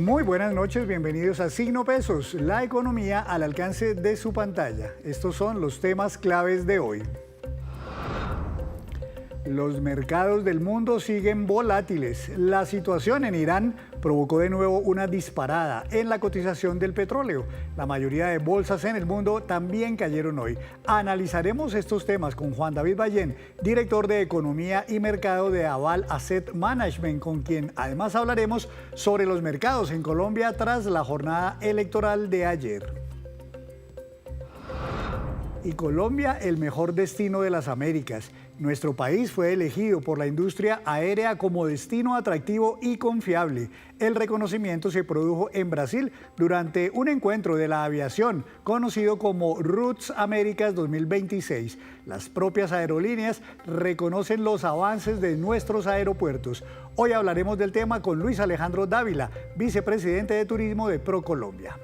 Muy buenas noches, bienvenidos a Signo Pesos, la economía al alcance de su pantalla. Estos son los temas claves de hoy. Los mercados del mundo siguen volátiles. La situación en Irán provocó de nuevo una disparada en la cotización del petróleo. La mayoría de bolsas en el mundo también cayeron hoy. Analizaremos estos temas con Juan David Ballén, director de Economía y Mercado de Aval Asset Management, con quien además hablaremos sobre los mercados en Colombia tras la jornada electoral de ayer. Y Colombia, el mejor destino de las Américas. Nuestro país fue elegido por la industria aérea como destino atractivo y confiable. El reconocimiento se produjo en Brasil durante un encuentro de la aviación conocido como Roots Américas 2026. Las propias aerolíneas reconocen los avances de nuestros aeropuertos. Hoy hablaremos del tema con Luis Alejandro Dávila, vicepresidente de Turismo de ProColombia.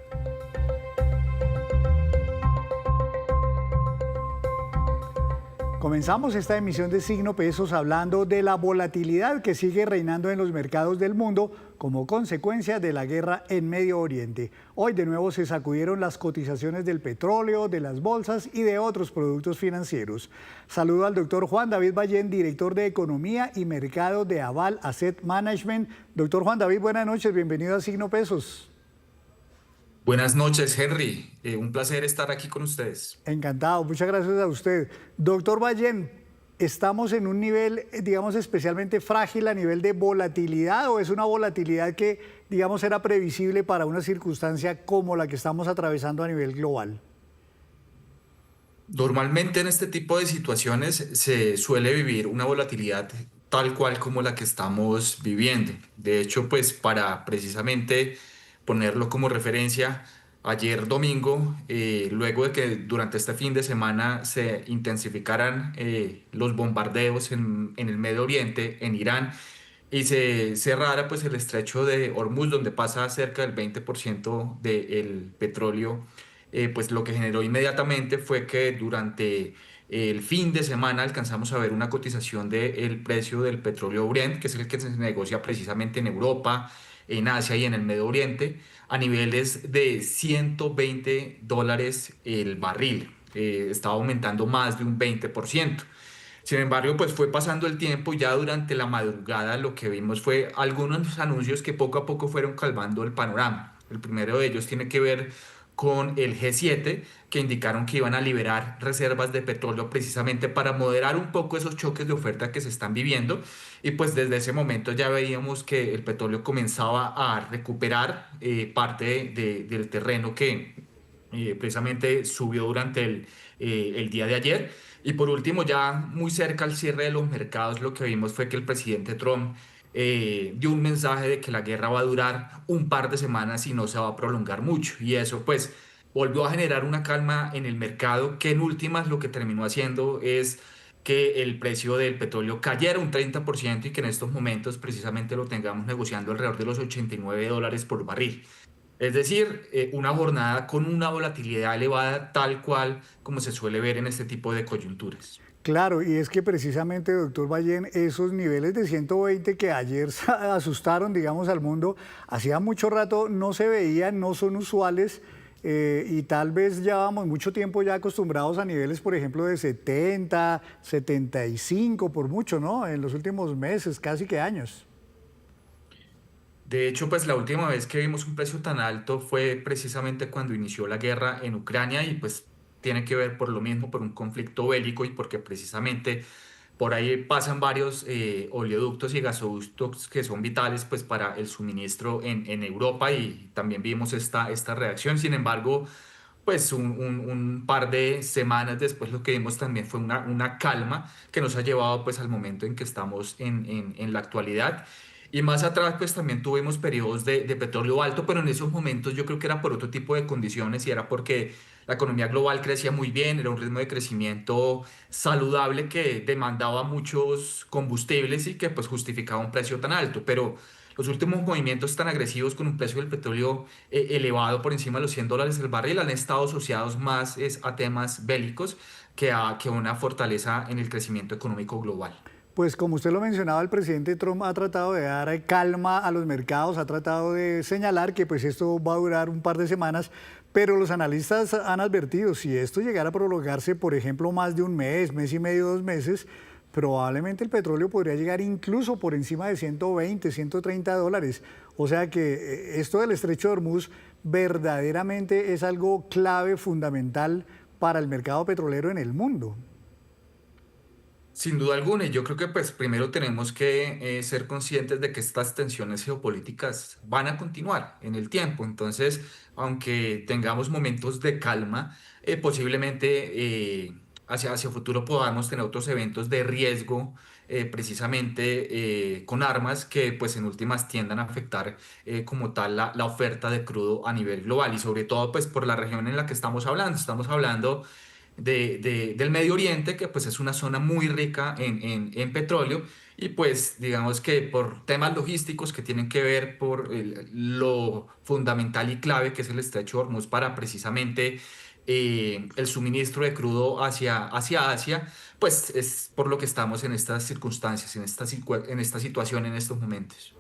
Comenzamos esta emisión de Signo Pesos hablando de la volatilidad que sigue reinando en los mercados del mundo como consecuencia de la guerra en Medio Oriente. Hoy de nuevo se sacudieron las cotizaciones del petróleo, de las bolsas y de otros productos financieros. Saludo al doctor Juan David Ballén, director de Economía y Mercado de Aval Asset Management. Doctor Juan David, buenas noches, bienvenido a Signo Pesos. Buenas noches, Henry. Un placer estar aquí con ustedes. Encantado, muchas gracias a usted. Doctor Ballén, ¿estamos en un nivel, digamos, especialmente frágil a nivel de volatilidad o es una volatilidad que, digamos, era previsible para una circunstancia como la que estamos atravesando a nivel global? Normalmente en este tipo de situaciones se suele vivir una volatilidad tal cual como la que estamos viviendo. De hecho, pues para precisamente ponerlo como referencia, ayer domingo, luego de que durante este fin de semana se intensificaran los bombardeos en el Medio Oriente, en Irán, y se cerrara pues el estrecho de Hormuz, donde pasa cerca del 20% del petróleo, pues lo que generó inmediatamente fue que durante el fin de semana alcanzamos a ver una cotización del precio del petróleo Brent, que es el que se negocia precisamente en Europa, en Asia y en el Medio Oriente, a niveles de $120 el barril. Estaba aumentando más de un 20%. Sin embargo, pues fue pasando el tiempo y ya durante la madrugada lo que vimos fue algunos anuncios que poco a poco fueron calmando el panorama. El primero de ellos tiene que ver con el G7, que indicaron que iban a liberar reservas de petróleo precisamente para moderar un poco esos choques de oferta que se están viviendo. Y pues desde ese momento ya veíamos que el petróleo comenzaba a recuperar parte del terreno que precisamente subió durante el día de ayer. Y por último, ya muy cerca al cierre de los mercados, lo que vimos fue que el presidente Trump dio un mensaje de que la guerra va a durar un par de semanas y no se va a prolongar mucho. Y eso pues volvió a generar una calma en el mercado, que en últimas lo que terminó haciendo es que el precio del petróleo cayera un 30% y que en estos momentos precisamente lo tengamos negociando alrededor de los $89 por barril. Es decir, una jornada con una volatilidad elevada tal cual como se suele ver en este tipo de coyunturas. Claro, y es que precisamente, doctor Ballén, esos niveles de 120 que ayer asustaron, digamos, al mundo, hacía mucho rato no se veían, no son usuales, y tal vez llevábamos mucho tiempo ya acostumbrados a niveles, por ejemplo, de 70, 75 por mucho, ¿no? En los últimos meses, casi que años. De hecho, pues la última vez que vimos un precio tan alto fue precisamente cuando inició la guerra en Ucrania y pues tiene que ver por lo mismo, por un conflicto bélico y porque precisamente por ahí pasan varios oleoductos y gasoductos que son vitales pues para el suministro en Europa y también vimos esta reacción. Sin embargo, pues un par de semanas después lo que vimos también fue una calma que nos ha llevado pues al momento en que estamos en la actualidad. Y más atrás pues también tuvimos periodos de petróleo alto, pero en esos momentos yo creo que era por otro tipo de condiciones y era porque la economía global crecía muy bien, era un ritmo de crecimiento saludable que demandaba muchos combustibles y que pues justificaba un precio tan alto. Pero los últimos movimientos tan agresivos con un precio del petróleo elevado por encima de los $100 el barril han estado asociados más a temas bélicos que a una fortaleza en el crecimiento económico global. Pues como usted lo mencionaba, el presidente Trump ha tratado de dar calma a los mercados, ha tratado de señalar que pues esto va a durar un par de semanas, pero los analistas han advertido, si esto llegara a prolongarse, por ejemplo, más de un mes, mes y medio, 2 meses, probablemente el petróleo podría llegar incluso por encima de 120, $130. O sea que esto del estrecho de Hormuz verdaderamente es algo clave, fundamental para el mercado petrolero en el mundo. Sin duda alguna, y yo creo que pues primero tenemos que ser conscientes de que estas tensiones geopolíticas van a continuar en el tiempo. Entonces, aunque tengamos momentos de calma, posiblemente hacia futuro podamos tener otros eventos de riesgo, precisamente con armas que pues en últimas tiendan a afectar como tal la oferta de crudo a nivel global y sobre todo pues por la región en la que estamos hablando. Estamos hablando del Medio Oriente, que pues es una zona muy rica en petróleo y pues digamos que por temas logísticos que tienen que ver por lo fundamental y clave que es el Estrecho de Hormuz para precisamente el suministro de crudo hacia Asia, pues es por lo que estamos en estas circunstancias, en esta situación en estos momentos.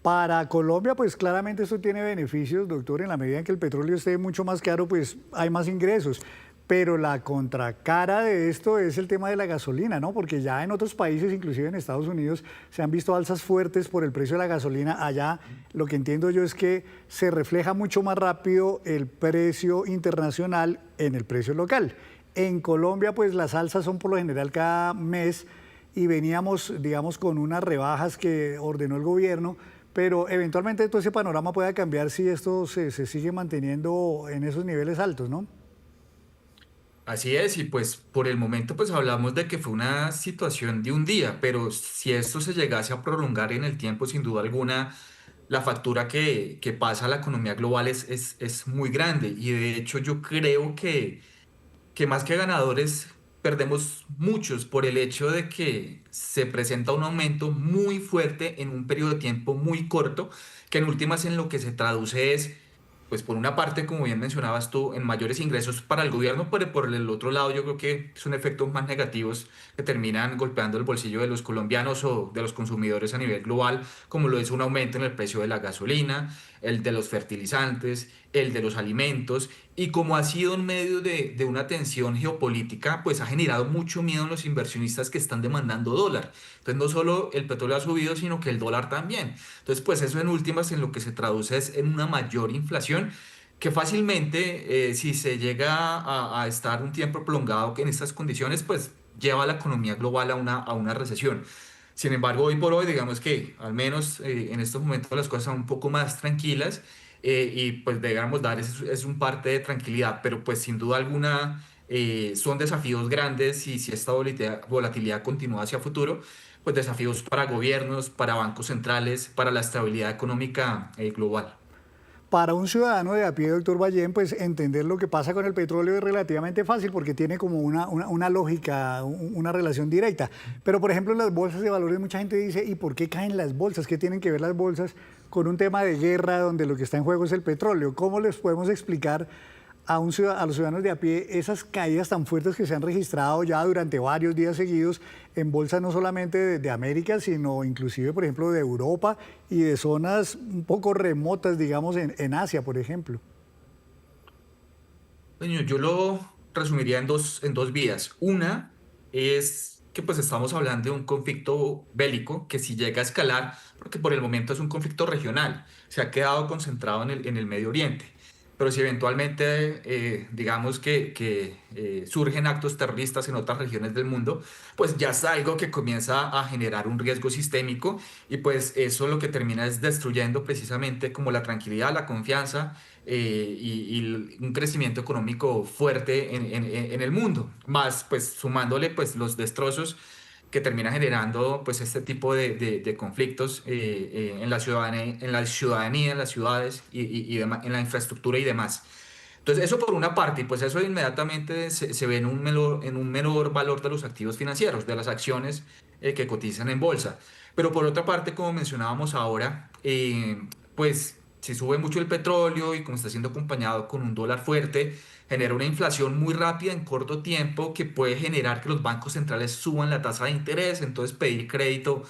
Para Colombia, pues claramente esto tiene beneficios, doctor, en la medida en que el petróleo esté mucho más caro, pues hay más ingresos. Pero la contracara de esto es el tema de la gasolina, ¿no? Porque ya en otros países, inclusive en Estados Unidos, se han visto alzas fuertes por el precio de la gasolina. Allá lo que entiendo yo es que se refleja mucho más rápido el precio internacional en el precio local. En Colombia, pues las alzas son por lo general cada mes y veníamos, digamos, con unas rebajas que ordenó el gobierno, pero eventualmente todo ese panorama puede cambiar si esto se sigue manteniendo en esos niveles altos, ¿no? Así es, y pues por el momento pues hablamos de que fue una situación de un día, pero si esto se llegase a prolongar en el tiempo, sin duda alguna, la factura que pasa a la economía global es muy grande. Y de hecho yo creo que más que ganadores, perdemos muchos por el hecho de que se presenta un aumento muy fuerte en un periodo de tiempo muy corto, que en últimas en lo que se traduce es pues por una parte, como bien mencionabas tú, en mayores ingresos para el gobierno, pero por el otro lado yo creo que son efectos más negativos que terminan golpeando el bolsillo de los colombianos o de los consumidores a nivel global, como lo es un aumento en el precio de la gasolina, el de los fertilizantes, el de los alimentos, y como ha sido en medio de una tensión geopolítica, pues ha generado mucho miedo en los inversionistas que están demandando dólar. Entonces no solo el petróleo ha subido, sino que el dólar también. Entonces, pues eso en últimas en lo que se traduce es en una mayor inflación que fácilmente, si se llega a estar un tiempo prolongado en estas condiciones, pues lleva a la economía global a una recesión. Sin embargo, hoy por hoy, digamos que al menos en estos momentos las cosas son un poco más tranquilas y pues debemos dar es un parte de tranquilidad, pero pues sin duda alguna son desafíos grandes y si esta volatilidad continúa hacia futuro, pues desafíos para gobiernos, para bancos centrales, para la estabilidad económica global. Para un ciudadano de a pie, doctor Ballén, pues entender lo que pasa con el petróleo es relativamente fácil porque tiene como una lógica, una relación directa. Pero, por ejemplo, en las bolsas de valores mucha gente dice, ¿y por qué caen las bolsas? ¿Qué tienen que ver las bolsas con un tema de guerra donde lo que está en juego es el petróleo? ¿Cómo les podemos explicar a los ciudadanos de a pie esas caídas tan fuertes que se han registrado ya durante varios días seguidos en bolsas no solamente de América, sino inclusive, por ejemplo, de Europa y de zonas un poco remotas, digamos, en Asia, por ejemplo? Bueno, yo lo resumiría en dos vías. Una es que pues estamos hablando de un conflicto bélico que si llega a escalar, porque por el momento es un conflicto regional, se ha quedado concentrado en el Medio Oriente. Pero si eventualmente digamos que surgen actos terroristas en otras regiones del mundo, pues ya es algo que comienza a generar un riesgo sistémico y pues eso lo que termina es destruyendo precisamente como la tranquilidad, la confianza y un crecimiento económico fuerte en el mundo, más pues sumándole pues los destrozos que termina generando pues este tipo de conflictos en la ciudadanía, en las ciudades en la infraestructura y demás. Entonces, eso por una parte, y pues eso inmediatamente se ve en un menor valor de los activos financieros, de las acciones que cotizan en bolsa. Pero por otra parte, como mencionábamos ahora, pues si sube mucho el petróleo y como está siendo acompañado con un dólar fuerte, genera una inflación muy rápida en corto tiempo que puede generar que los bancos centrales suban la tasa de interés, entonces pedir crédito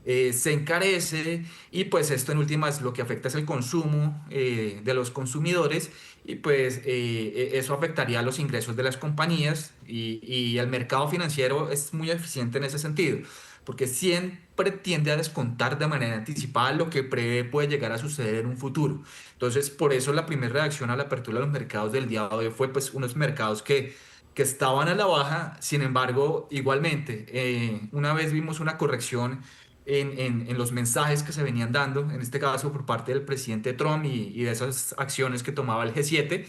se encarece y pues esto en últimas lo que afecta es el consumo de los consumidores y pues eso afectaría a los ingresos de las compañías y el mercado financiero es muy eficiente en ese sentido, porque siempre tiende a descontar de manera anticipada lo que prevé puede llegar a suceder en un futuro. Entonces, por eso la primera reacción a la apertura de los mercados del día de hoy fue pues unos mercados que estaban a la baja, sin embargo, igualmente, una vez vimos una corrección en los mensajes que se venían dando, en este caso por parte del presidente Trump y de esas acciones que tomaba el G7,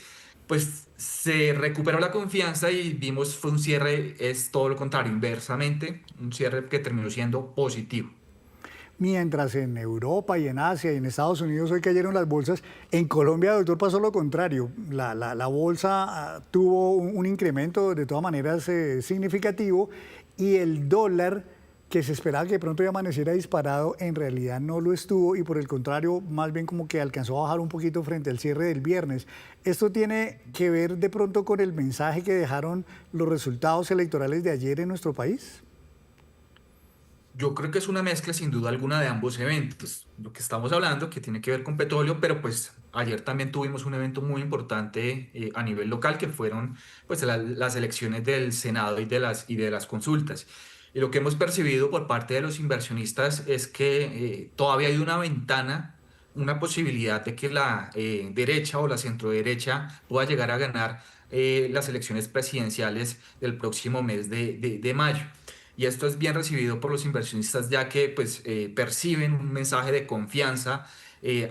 pues se recuperó la confianza y vimos fue un cierre, es todo lo contrario, inversamente, un cierre que terminó siendo positivo. Mientras en Europa y en Asia y en Estados Unidos hoy cayeron las bolsas, en Colombia, doctor, pasó lo contrario. La bolsa tuvo un incremento de todas maneras significativo y el dólar, que se esperaba que de pronto ya amaneciera disparado, en realidad no lo estuvo y por el contrario, más bien como que alcanzó a bajar un poquito frente al cierre del viernes. ¿Esto tiene que ver de pronto con el mensaje que dejaron los resultados electorales de ayer en nuestro país? Yo creo que es una mezcla sin duda alguna de ambos eventos. Lo que estamos hablando, que tiene que ver con petróleo, pero pues ayer también tuvimos un evento muy importante a nivel local, que fueron pues las elecciones del Senado y de las consultas. Y lo que hemos percibido por parte de los inversionistas es que todavía hay una ventana, una posibilidad de que la derecha o la centroderecha pueda llegar a ganar las elecciones presidenciales del próximo mes de mayo. Y esto es bien recibido por los inversionistas ya que pues, perciben un mensaje de confianza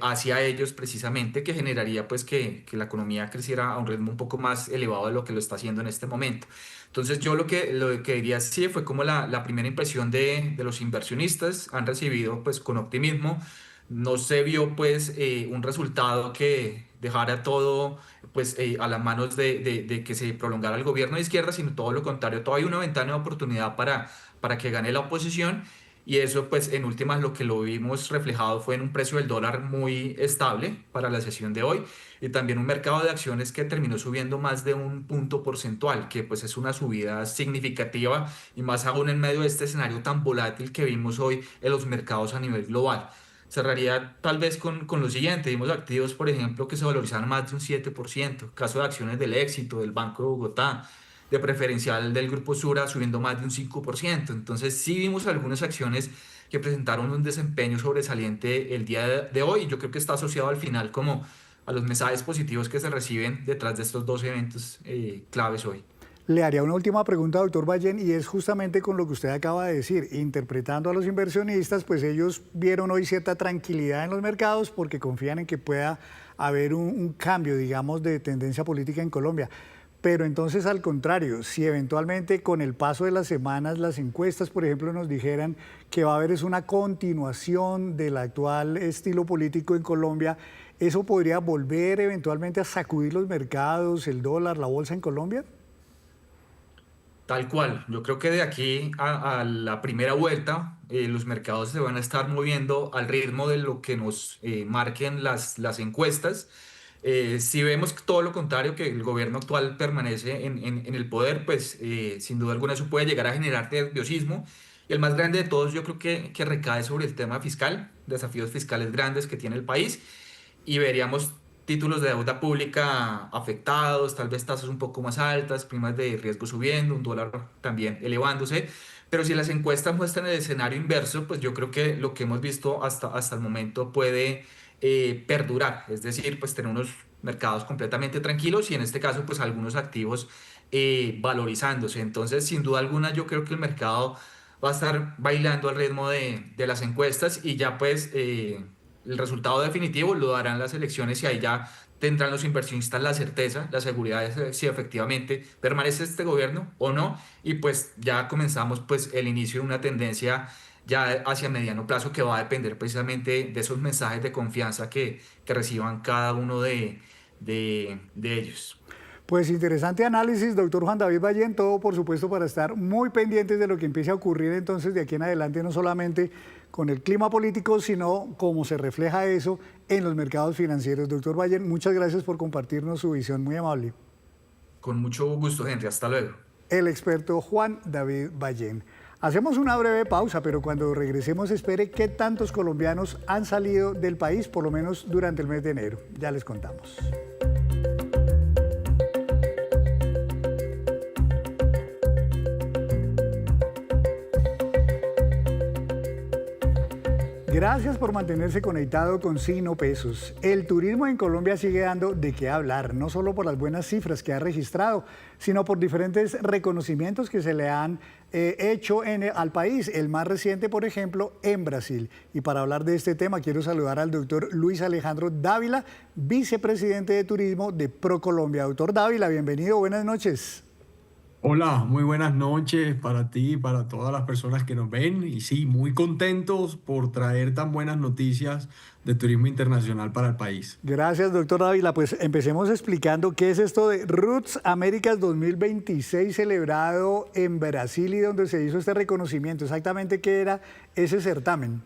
hacia ellos precisamente que generaría pues, que la economía creciera a un ritmo un poco más elevado de lo que lo está haciendo en este momento. Entonces yo lo que diría sí fue como la primera impresión de los inversionistas, han recibido pues con optimismo, no se vio pues un resultado que dejara todo pues a las manos de que se prolongara el gobierno de izquierda, sino todo lo contrario, todavía hay una ventana de oportunidad para que gane la oposición y eso pues en últimas lo que lo vimos reflejado fue en un precio del dólar muy estable para la sesión de hoy y también un mercado de acciones que terminó subiendo más de un punto porcentual, que pues es una subida significativa y más aún en medio de este escenario tan volátil que vimos hoy en los mercados a nivel global. Cerraría tal vez con lo siguiente, vimos activos, por ejemplo, que se valorizaron más de un 7%, caso de acciones del Éxito, del Banco de Bogotá, de preferencial del Grupo Sura subiendo más de un 5%. Entonces sí vimos algunas acciones que presentaron un desempeño sobresaliente el día de hoy. Yo creo que está asociado al final como a los mensajes positivos que se reciben detrás de estos dos eventos claves hoy. Le haría una última pregunta, doctor Ballén, y es justamente con lo que usted acaba de decir. Interpretando a los inversionistas, pues ellos vieron hoy cierta tranquilidad en los mercados porque confían en que pueda haber un cambio, digamos, de tendencia política en Colombia. Pero entonces, al contrario, si eventualmente con el paso de las semanas las encuestas, por ejemplo, nos dijeran que va a haber es una continuación del actual estilo político en Colombia, ¿eso podría volver eventualmente a sacudir los mercados, el dólar, la bolsa en Colombia? Tal cual, yo creo que de aquí a la primera vuelta los mercados se van a estar moviendo al ritmo de lo que nos marquen las encuestas. Si vemos todo lo contrario, que el gobierno actual permanece en el poder, pues sin duda alguna eso puede llegar a generar nerviosismo. Y el más grande de todos yo creo que recae sobre el tema fiscal, desafíos fiscales grandes que tiene el país y veríamos títulos de deuda pública afectados, tal vez tasas un poco más altas, primas de riesgo subiendo, un dólar también elevándose. Pero si las encuestas muestran el escenario inverso, pues yo creo que lo que hemos visto hasta el momento puede perdurar, es decir, pues tener unos mercados completamente tranquilos y en este caso pues algunos activos valorizándose. Entonces, sin duda alguna, yo creo que el mercado va a estar bailando al ritmo de las encuestas y ya pues el resultado definitivo lo darán las elecciones y ahí ya tendrán los inversionistas la certeza, la seguridad de si efectivamente permanece este gobierno o no y pues ya comenzamos pues el inicio de una tendencia ya hacia mediano plazo que va a depender precisamente de esos mensajes de confianza que reciban cada uno de ellos. Pues interesante análisis, doctor Juan David Ballén, todo por supuesto para estar muy pendientes de lo que empiece a ocurrir entonces de aquí en adelante, no solamente con el clima político, sino cómo se refleja eso en los mercados financieros. Doctor Ballén, muchas gracias por compartirnos su visión, muy amable. Con mucho gusto, Henry. Hasta luego. El experto Juan David Ballén. Hacemos una breve pausa, pero cuando regresemos espere qué tantos colombianos han salido del país, por lo menos durante el mes de enero. Ya les contamos. Gracias por mantenerse conectado con Signo Pesos. El turismo en Colombia sigue dando de qué hablar, no solo por las buenas cifras que ha registrado, sino por diferentes reconocimientos que se le han hecho al país. El más reciente, por ejemplo, en Brasil. Y para hablar de este tema, quiero saludar al doctor Luis Alejandro Dávila, vicepresidente de Turismo de ProColombia. Doctor Dávila, bienvenido, buenas noches. Hola, muy buenas noches para ti y para todas las personas que nos ven. Y sí, muy contentos por traer tan buenas noticias de turismo internacional para el país. Gracias, doctor Dávila. Pues empecemos explicando qué es esto de Roots Américas 2026 celebrado en Brasil y donde se hizo este reconocimiento. Exactamente qué era ese certamen.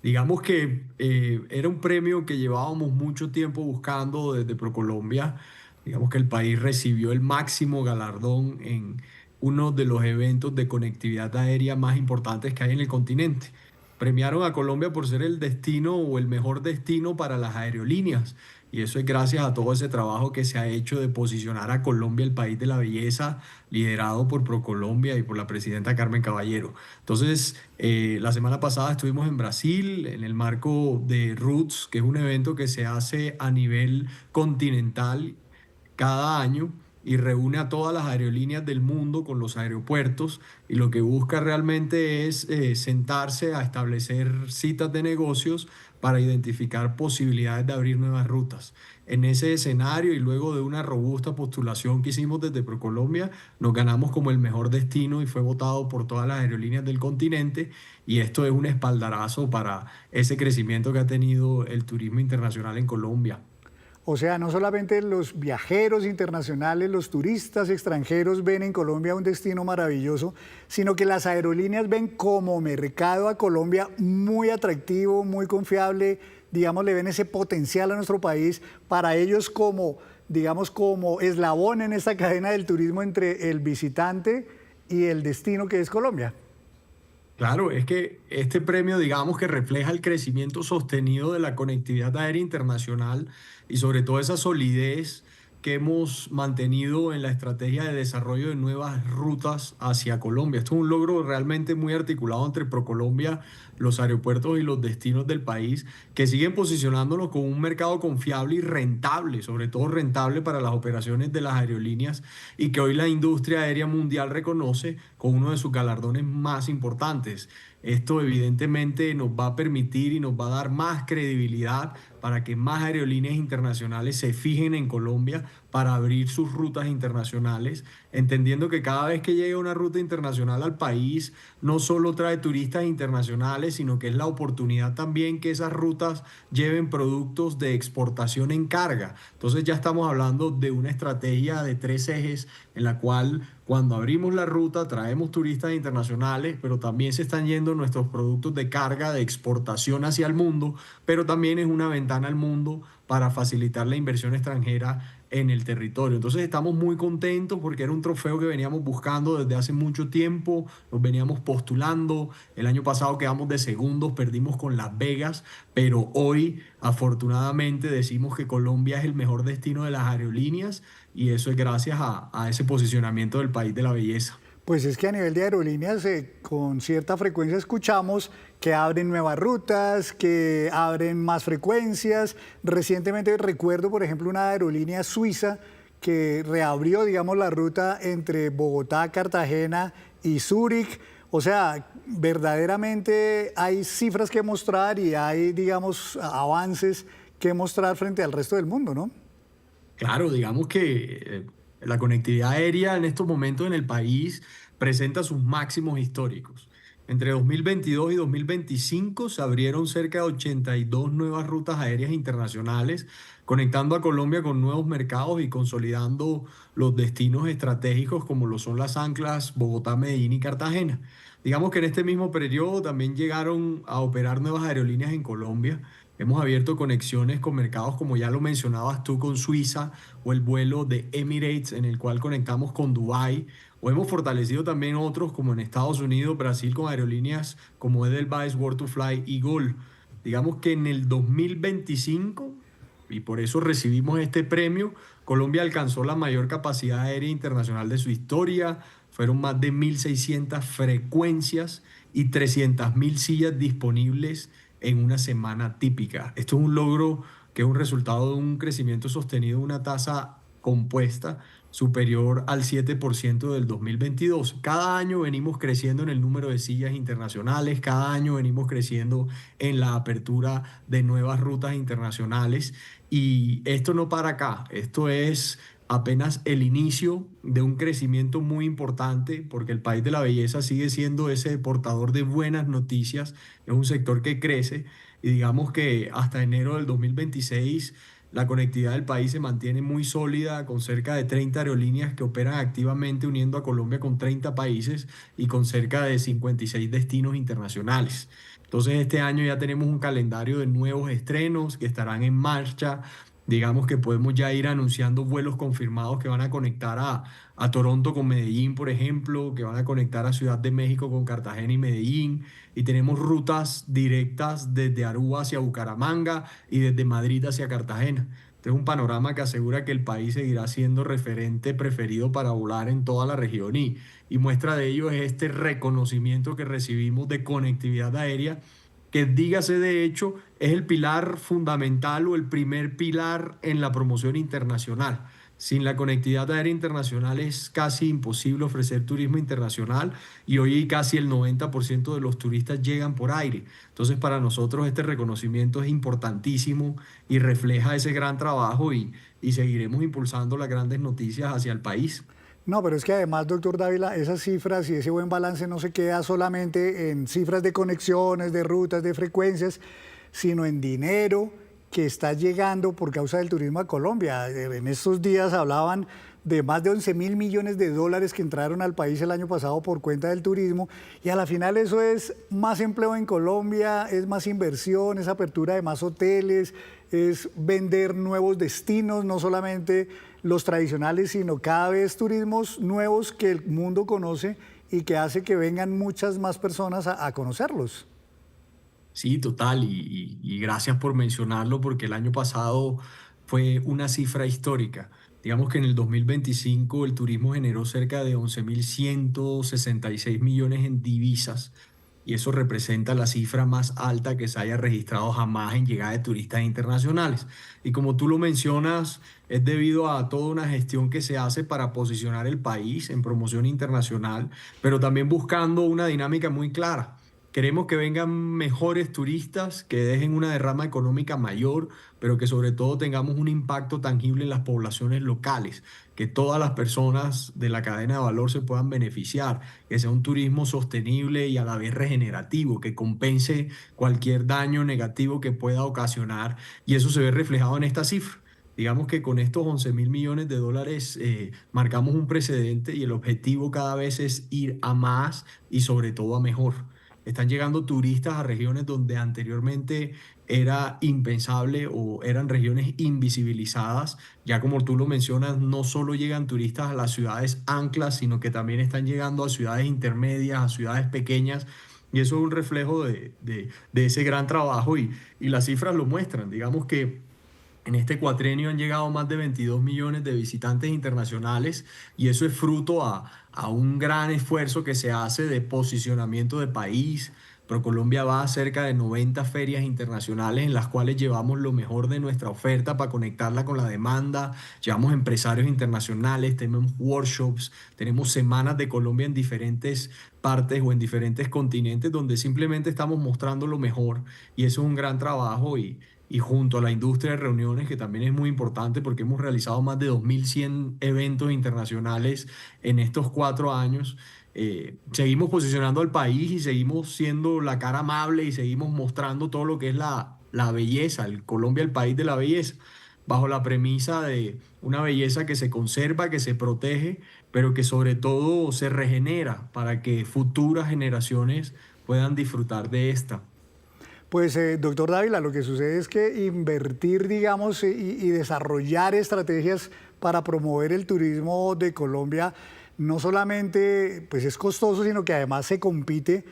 Digamos que era un premio que llevábamos mucho tiempo buscando desde ProColombia. Digamos que el país recibió el máximo galardón en uno de los eventos de conectividad aérea más importantes que hay en el continente. Premiaron a Colombia por ser el destino o el mejor destino para las aerolíneas. Y eso es gracias a todo ese trabajo que se ha hecho de posicionar a Colombia, el país de la belleza, liderado por ProColombia y por la presidenta Carmen Caballero. Entonces, la semana pasada estuvimos en Brasil en el marco de Roots, que es un evento que se hace a nivel continental cada año y reúne a todas las aerolíneas del mundo con los aeropuertos y lo que busca realmente es sentarse a establecer citas de negocios para identificar posibilidades de abrir nuevas rutas. En ese escenario y luego de una robusta postulación que hicimos desde ProColombia, nos ganamos como el mejor destino y fue votado por todas las aerolíneas del continente y esto es un espaldarazo para ese crecimiento que ha tenido el turismo internacional en Colombia. O sea, no solamente los viajeros internacionales, los turistas extranjeros ven en Colombia un destino maravilloso, sino que las aerolíneas ven como mercado a Colombia muy atractivo, muy confiable, digamos, le ven ese potencial a nuestro país para ellos como, digamos, como eslabón en esta cadena del turismo entre el visitante y el destino que es Colombia. Claro, es que este premio, digamos que refleja el crecimiento sostenido de la conectividad aérea internacional y sobre todo esa solidez que hemos mantenido en la estrategia de desarrollo de nuevas rutas hacia Colombia. Esto es un logro realmente muy articulado entre ProColombia, los aeropuertos y los destinos del país, que siguen posicionándonos como un mercado confiable y rentable, sobre todo rentable para las operaciones de las aerolíneas y que hoy la industria aérea mundial reconoce con uno de sus galardones más importantes. Esto evidentemente nos va a permitir y nos va a dar más credibilidad para que más aerolíneas internacionales se fijen en Colombia para abrir sus rutas internacionales, entendiendo que cada vez que llega una ruta internacional al país, no solo trae turistas internacionales, sino que es la oportunidad también que esas rutas lleven productos de exportación en carga. Entonces ya estamos hablando de una estrategia de 3 ejes en la cual cuando abrimos la ruta traemos turistas internacionales, pero también se están yendo nuestros productos de carga de exportación hacia el mundo, pero también es una ventana al mundo para facilitar la inversión extranjera en el territorio. Entonces estamos muy contentos porque era un trofeo que veníamos buscando desde hace mucho tiempo, nos veníamos postulando. El año pasado quedamos de segundos, perdimos con Las Vegas, pero hoy afortunadamente decimos que Colombia es el mejor destino de las aerolíneas y eso es gracias a ese posicionamiento del país de la belleza. Pues es que a nivel de aerolíneas con cierta frecuencia escuchamos que abren nuevas rutas, que abren más frecuencias. Recientemente recuerdo, por ejemplo, una aerolínea suiza que reabrió, digamos, la ruta entre Bogotá, Cartagena y Zúrich. O sea, verdaderamente hay cifras que mostrar y hay, digamos, avances que mostrar frente al resto del mundo, ¿no? Claro, digamos que la conectividad aérea en estos momentos en el país presenta sus máximos históricos. Entre 2022 y 2025 se abrieron cerca de 82 nuevas rutas aéreas internacionales, conectando a Colombia con nuevos mercados y consolidando los destinos estratégicos como lo son las anclas Bogotá, Medellín y Cartagena. Digamos que en este mismo periodo también llegaron a operar nuevas aerolíneas en Colombia. Hemos abierto conexiones con mercados como ya lo mencionabas tú con Suiza o el vuelo de Emirates en el cual conectamos con Dubái. O hemos fortalecido también otros como en Estados Unidos, Brasil con aerolíneas como Edelweiss, World2Fly y Gol. Digamos que en el 2025, y por eso recibimos este premio, Colombia alcanzó la mayor capacidad aérea internacional de su historia. Fueron más de 1.600 frecuencias y 300.000 sillas disponibles en una semana típica. Esto es un logro que es un resultado de un crecimiento sostenido de una tasa compuesta superior al 7% del 2022. Cada año venimos creciendo en el número de sillas internacionales, cada año venimos creciendo en la apertura de nuevas rutas internacionales y esto no para acá, esto es apenas el inicio de un crecimiento muy importante porque el país de la belleza sigue siendo ese portador de buenas noticias, es un sector que crece y digamos que hasta enero del 2026 la conectividad del país se mantiene muy sólida con cerca de 30 aerolíneas que operan activamente uniendo a Colombia con 30 países y con cerca de 56 destinos internacionales. Entonces este año ya tenemos un calendario de nuevos estrenos que estarán en marcha. Digamos que podemos ya ir anunciando vuelos confirmados que van a conectar a Toronto con Medellín, por ejemplo, que van a conectar a Ciudad de México con Cartagena y Medellín. Y tenemos rutas directas desde Aruba hacia Bucaramanga y desde Madrid hacia Cartagena. Este es un panorama que asegura que el país seguirá siendo referente preferido para volar en toda la región y muestra de ello es este reconocimiento que recibimos de conectividad aérea que dígase de hecho es el pilar fundamental o el primer pilar en la promoción internacional. Sin la conectividad aérea internacional es casi imposible ofrecer turismo internacional y hoy casi el 90% de los turistas llegan por aire. Entonces para nosotros este reconocimiento es importantísimo y refleja ese gran trabajo y seguiremos impulsando las grandes noticias hacia el país. No, pero es que además, doctor Dávila, esas cifras y ese buen balance no se queda solamente en cifras de conexiones, de rutas, de frecuencias, sino en dinero que está llegando por causa del turismo a Colombia. En estos días hablaban de más de 11.000 millones de dólares que entraron al país el año pasado por cuenta del turismo y a la final eso es más empleo en Colombia, es más inversión, es apertura de más hoteles, es vender nuevos destinos, no solamente los tradicionales, sino cada vez turismos nuevos que el mundo conoce y que hace que vengan muchas más personas a conocerlos. Sí, total, y gracias por mencionarlo porque el año pasado fue una cifra histórica. Digamos que en el 2025 el turismo generó cerca de 11.166 millones en divisas y eso representa la cifra más alta que se haya registrado jamás en llegada de turistas internacionales. Y como tú lo mencionas, es debido a toda una gestión que se hace para posicionar el país en promoción internacional, pero también buscando una dinámica muy clara. Queremos que vengan mejores turistas, que dejen una derrama económica mayor, pero que sobre todo tengamos un impacto tangible en las poblaciones locales, que todas las personas de la cadena de valor se puedan beneficiar, que sea un turismo sostenible y a la vez regenerativo, que compense cualquier daño negativo que pueda ocasionar. Y eso se ve reflejado en esta cifra. Digamos que con estos 11.000 millones de dólares marcamos un precedente y el objetivo cada vez es ir a más y sobre todo a mejor. Están llegando turistas a regiones donde anteriormente era impensable o eran regiones invisibilizadas. Ya como tú lo mencionas, no solo llegan turistas a las ciudades anclas, sino que también están llegando a ciudades intermedias, a ciudades pequeñas. Y eso es un reflejo de ese gran trabajo y las cifras lo muestran. Digamos que en este cuatrenio han llegado más de 22 millones de visitantes internacionales y eso es fruto a un gran esfuerzo que se hace de posicionamiento de país. ProColombia va a cerca de 90 ferias internacionales en las cuales llevamos lo mejor de nuestra oferta para conectarla con la demanda. Llevamos empresarios internacionales, tenemos workshops, tenemos semanas de Colombia en diferentes partes o en diferentes continentes donde simplemente estamos mostrando lo mejor y eso es un gran trabajo y junto a la industria de reuniones, que también es muy importante porque hemos realizado más de 2.100 eventos internacionales en estos 4 años. Seguimos posicionando al país y seguimos siendo la cara amable y seguimos mostrando todo lo que es la belleza, el Colombia, el país de la belleza, bajo la premisa de una belleza que se conserva, que se protege, pero que sobre todo se regenera para que futuras generaciones puedan disfrutar de esta. Pues, doctor Dávila, lo que sucede es que invertir, digamos, y desarrollar estrategias para promover el turismo de Colombia no solamente pues, es costoso, sino que además se compite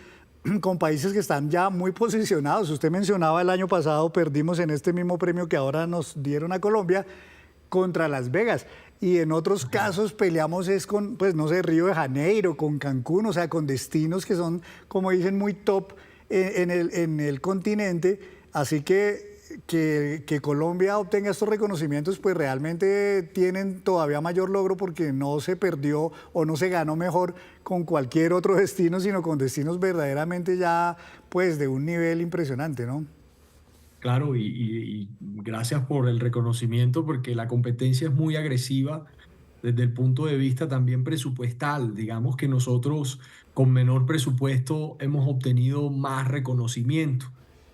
con países que están ya muy posicionados. Usted mencionaba el año pasado, perdimos en este mismo premio que ahora nos dieron a Colombia contra Las Vegas. Y en otros casos peleamos es con, pues no sé, Río de Janeiro, con Cancún, o sea, con destinos que son, como dicen, muy top en el continente. Así que Colombia obtenga estos reconocimientos, pues realmente tienen todavía mayor logro porque no se perdió o no se ganó mejor con cualquier otro destino, sino con destinos verdaderamente ya, pues, de un nivel impresionante, ¿no? Claro, y gracias por el reconocimiento, porque la competencia es muy agresiva desde el punto de vista también presupuestal. Digamos que nosotros con menor presupuesto hemos obtenido más reconocimiento.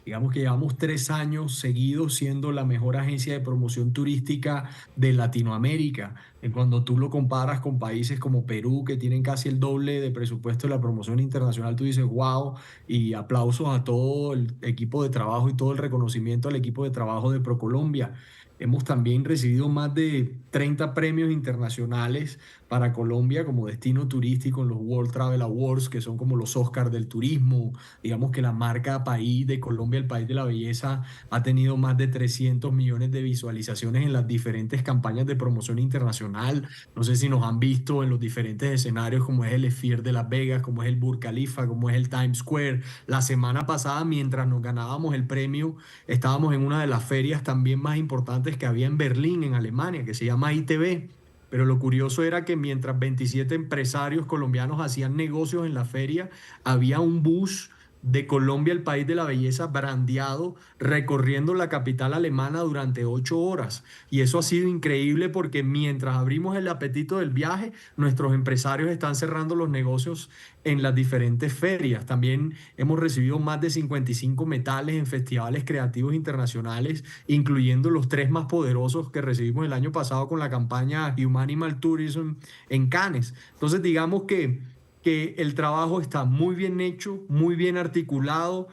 Digamos que llevamos 3 años seguidos siendo la mejor agencia de promoción turística de Latinoamérica. Cuando tú lo comparas con países como Perú, que tienen casi el doble de presupuesto de la promoción internacional, tú dices, wow, y aplausos a todo el equipo de trabajo y todo el reconocimiento al equipo de trabajo de ProColombia. Hemos también recibido más de 30 premios internacionales para Colombia como destino turístico en los World Travel Awards, que son como los Oscars del turismo. Digamos que la marca país de Colombia, el país de la belleza, ha tenido más de 300 millones de visualizaciones en las diferentes campañas de promoción internacional. No sé si nos han visto en los diferentes escenarios, como es el Sphere de Las Vegas, como es el Burj Khalifa, como es el Times Square. La semana pasada, mientras nos ganábamos el premio, estábamos en una de las ferias también más importantes que había en Berlín, en Alemania, que se llama ITB. Pero lo curioso era que mientras 27 empresarios colombianos hacían negocios en la feria, había un bus de Colombia, el país de la belleza, brandeado, recorriendo la capital alemana durante 8 horas. Y eso ha sido increíble porque mientras abrimos el apetito del viaje, nuestros empresarios están cerrando los negocios en las diferentes ferias. También hemos recibido más de 55 metales en festivales creativos internacionales, incluyendo los 3 más poderosos que recibimos el año pasado con la campaña Humanimal Tourism en Cannes. Entonces, digamos que el trabajo está muy bien hecho, muy bien articulado,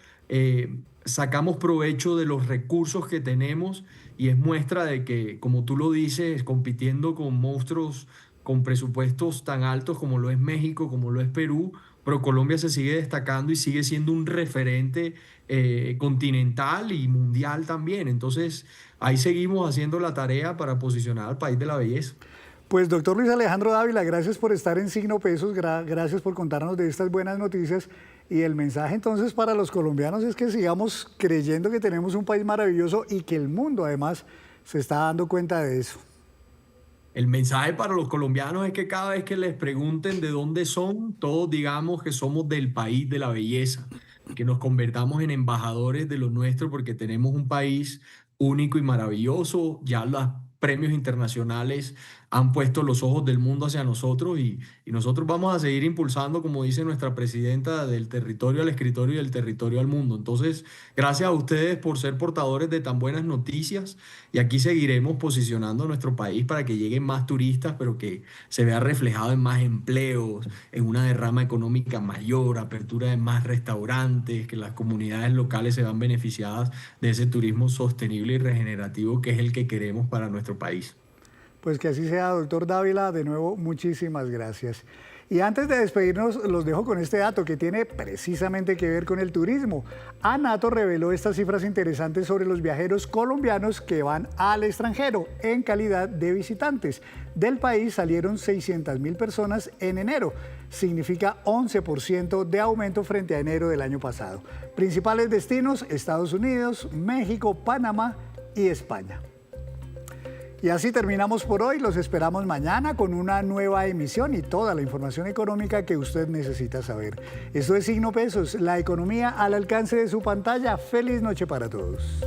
sacamos provecho de los recursos que tenemos y es muestra de que, como tú lo dices, compitiendo con monstruos con presupuestos tan altos como lo es México, como lo es Perú, pero Colombia se sigue destacando y sigue siendo un referente continental y mundial también. Entonces, ahí seguimos haciendo la tarea para posicionar al país de la belleza. Pues doctor Luis Alejandro Dávila, gracias por estar en Signo Pesos, gracias por contarnos de estas buenas noticias y el mensaje entonces para los colombianos es que sigamos creyendo que tenemos un país maravilloso y que el mundo además se está dando cuenta de eso. El mensaje para los colombianos es que cada vez que les pregunten de dónde son, todos digamos que somos del país de la belleza, que nos convertamos en embajadores de lo nuestro porque tenemos un país único y maravilloso. Ya los premios internacionales han puesto los ojos del mundo hacia nosotros y nosotros vamos a seguir impulsando, como dice nuestra presidenta, del territorio al escritorio y del territorio al mundo. Entonces, gracias a ustedes por ser portadores de tan buenas noticias y aquí seguiremos posicionando a nuestro país para que lleguen más turistas, pero que se vea reflejado en más empleos, en una derrama económica mayor, apertura de más restaurantes, que las comunidades locales se vean beneficiadas de ese turismo sostenible y regenerativo que es el que queremos para nuestro país. Pues que así sea, doctor Dávila. De nuevo, muchísimas gracias. Y antes de despedirnos, los dejo con este dato que tiene precisamente que ver con el turismo. ANATO reveló estas cifras interesantes sobre los viajeros colombianos que van al extranjero en calidad de visitantes. Del país salieron 600.000 personas en enero. Significa 11% de aumento frente a enero del año pasado. Principales destinos: Estados Unidos, México, Panamá y España. Y así terminamos por hoy. Los esperamos mañana con una nueva emisión y toda la información económica que usted necesita saber. Esto es Signo Pesos, la economía al alcance de su pantalla. Feliz noche para todos.